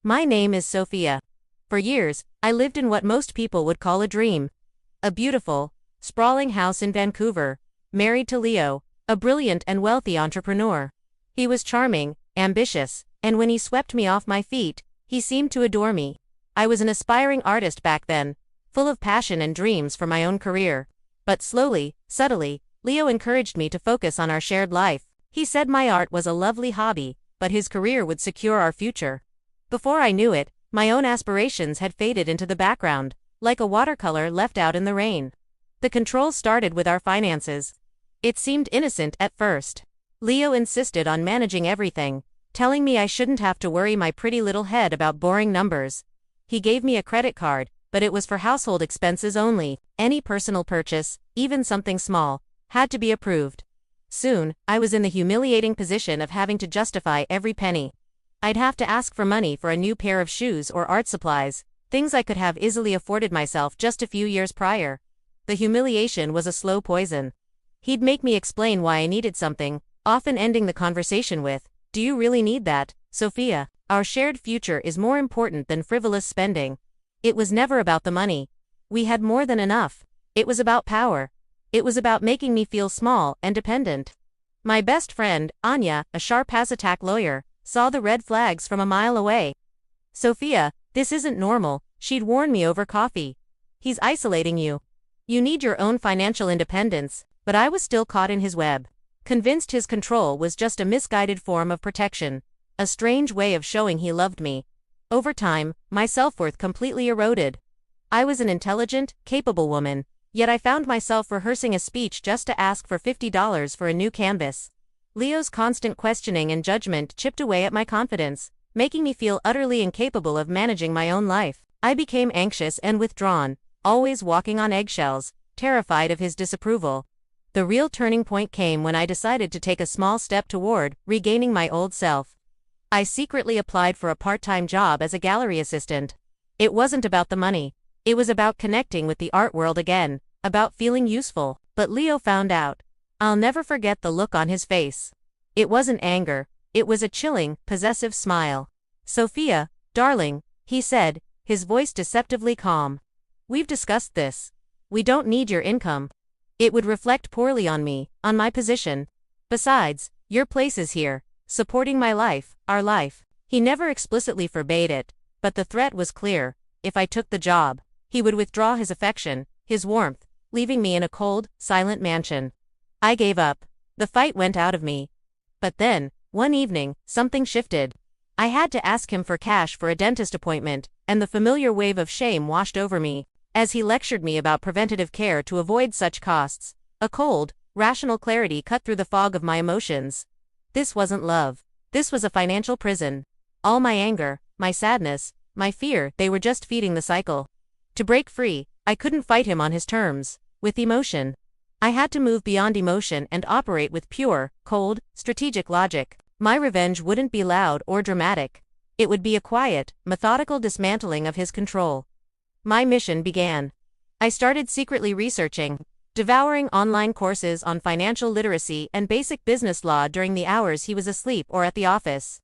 My name is Sophia. For years, I lived in what most people would call a dream. A beautiful, sprawling house in Vancouver, married to Leo, a brilliant and wealthy entrepreneur. He was charming, ambitious, and when he swept me off my feet, he seemed to adore me. I was an aspiring artist back then, full of passion and dreams for my own career. But slowly, subtly, Leo encouraged me to focus on our shared life. He said my art was a lovely hobby, but his career would secure our future. Before I knew it, my own aspirations had faded into the background, like a watercolor left out in the rain. The control started with our finances. It seemed innocent at first. Leo insisted on managing everything, telling me I shouldn't have to worry my pretty little head about boring numbers. He gave me a credit card, but it was for household expenses only. Any personal purchase, even something small, had to be approved. Soon, I was in the humiliating position of having to justify every penny. I'd have to ask for money for a new pair of shoes or art supplies, things I could have easily afforded myself just a few years prior. The humiliation was a slow poison. He'd make me explain why I needed something, often ending the conversation with, "Do you really need that, Sophia? Our shared future is more important than frivolous spending." It was never about the money. We had more than enough. It was about power. It was about making me feel small and dependent. My best friend, Anya, a sharp as-attack lawyer, saw the red flags from a mile away. "Sophia, this isn't normal," she'd warn me over coffee. "He's isolating you. You need your own financial independence," but I was still caught in his web. Convinced his control was just a misguided form of protection, a strange way of showing he loved me. Over time, my self-worth completely eroded. I was an intelligent, capable woman, yet I found myself rehearsing a speech just to ask for $50 for a new canvas. Leo's constant questioning and judgment chipped away at my confidence, making me feel utterly incapable of managing my own life. I became anxious and withdrawn, always walking on eggshells, terrified of his disapproval. The real turning point came when I decided to take a small step toward regaining my old self. I secretly applied for a part-time job as a gallery assistant. It wasn't about the money. It was about connecting with the art world again, about feeling useful. But Leo found out. I'll never forget the look on his face. It wasn't anger, it was a chilling, possessive smile. "Sophia, darling," he said, his voice deceptively calm. "We've discussed this. We don't need your income. It would reflect poorly on me, on my position. Besides, your place is here, supporting my life, our life." He never explicitly forbade it, but the threat was clear. If I took the job, he would withdraw his affection, his warmth, leaving me in a cold, silent mansion. I gave up. The fight went out of me. But then, one evening, something shifted. I had to ask him for cash for a dentist appointment, and the familiar wave of shame washed over me. As he lectured me about preventative care to avoid such costs, a cold, rational clarity cut through the fog of my emotions. This wasn't love. This was a financial prison. All my anger, my sadness, my fear, they were just feeding the cycle. To break free, I couldn't fight him on his terms, with emotion. I had to move beyond emotion and operate with pure, cold, strategic logic. My revenge wouldn't be loud or dramatic. It would be a quiet, methodical dismantling of his control. My mission began. I started secretly researching, devouring online courses on financial literacy and basic business law during the hours he was asleep or at the office.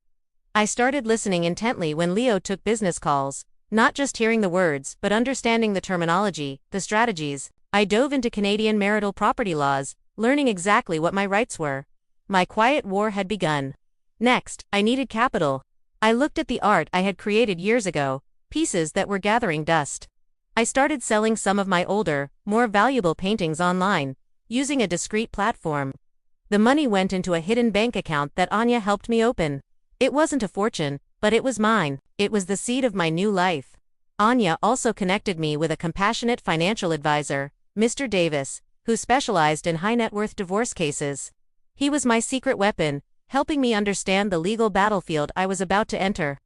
I started listening intently when Leo took business calls, not just hearing the words, but understanding the terminology, the strategies. I dove into Canadian marital property laws, learning exactly what my rights were. My quiet war had begun. Next, I needed capital. I looked at the art I had created years ago, pieces that were gathering dust. I started selling some of my older, more valuable paintings online, using a discreet platform. The money went into a hidden bank account that Anya helped me open. It wasn't a fortune, but it was mine. It was the seed of my new life. Anya also connected me with a compassionate financial advisor, Mr. Davis, who specialized in high-net-worth divorce cases. He was my secret weapon, helping me understand the legal battlefield I was about to enter.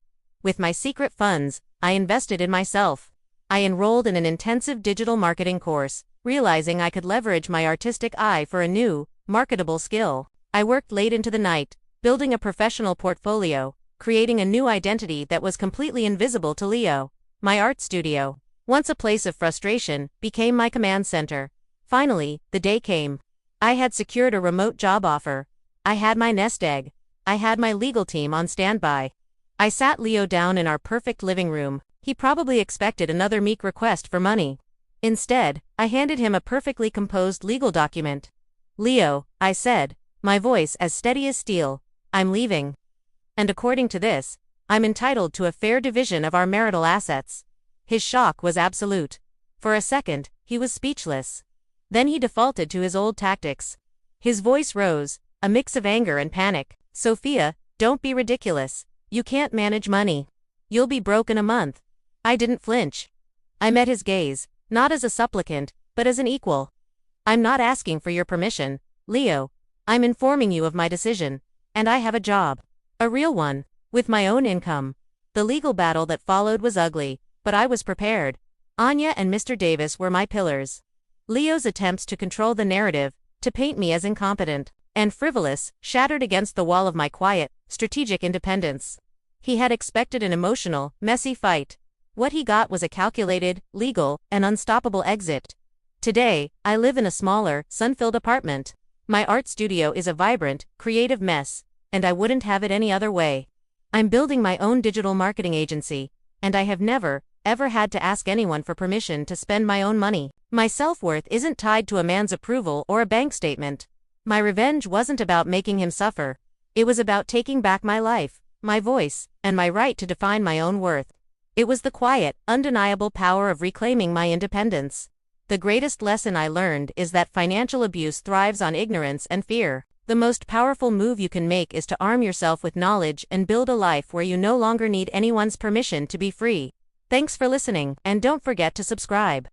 With my secret funds, I invested in myself. I enrolled in an intensive digital marketing course, realizing I could leverage my artistic eye for a new, marketable skill. I worked late into the night, building a professional portfolio, creating a new identity that was completely invisible to Leo. My art studio, once a place of frustration, became my command center. Finally, the day came. I had secured a remote job offer. I had my nest egg. I had my legal team on standby. I sat Leo down in our perfect living room. He probably expected another meek request for money. Instead, I handed him a perfectly composed legal document. "Leo," I said, my voice as steady as steel, "I'm leaving. And according to this, I'm entitled to a fair division of our marital assets." His shock was absolute. For a second, he was speechless. Then he defaulted to his old tactics. His voice rose, a mix of anger and panic. "Sophia, don't be ridiculous. You can't manage money. You'll be broke in a month." I didn't flinch. I met his gaze, not as a supplicant, but as an equal. "I'm not asking for your permission, Leo. I'm informing you of my decision, and I have a job. A real one, with my own income." The legal battle that followed was ugly, but I was prepared. Anya and Mr. Davis were my pillars. Leo's attempts to control the narrative, to paint me as incompetent and frivolous, shattered against the wall of my quiet, strategic independence. He had expected an emotional, messy fight. What he got was a calculated, legal, and unstoppable exit. Today, I live in a smaller, sun-filled apartment. My art studio is a vibrant, creative mess, and I wouldn't have it any other way. I'm building my own digital marketing agency, and I have never, ever had to ask anyone for permission to spend my own money. My self-worth isn't tied to a man's approval or a bank statement. My revenge wasn't about making him suffer. It was about taking back my life, my voice, and my right to define my own worth. It was the quiet, undeniable power of reclaiming my independence. The greatest lesson I learned is that financial abuse thrives on ignorance and fear. The most powerful move you can make is to arm yourself with knowledge and build a life where you no longer need anyone's permission to be free. Thanks for listening, and don't forget to subscribe.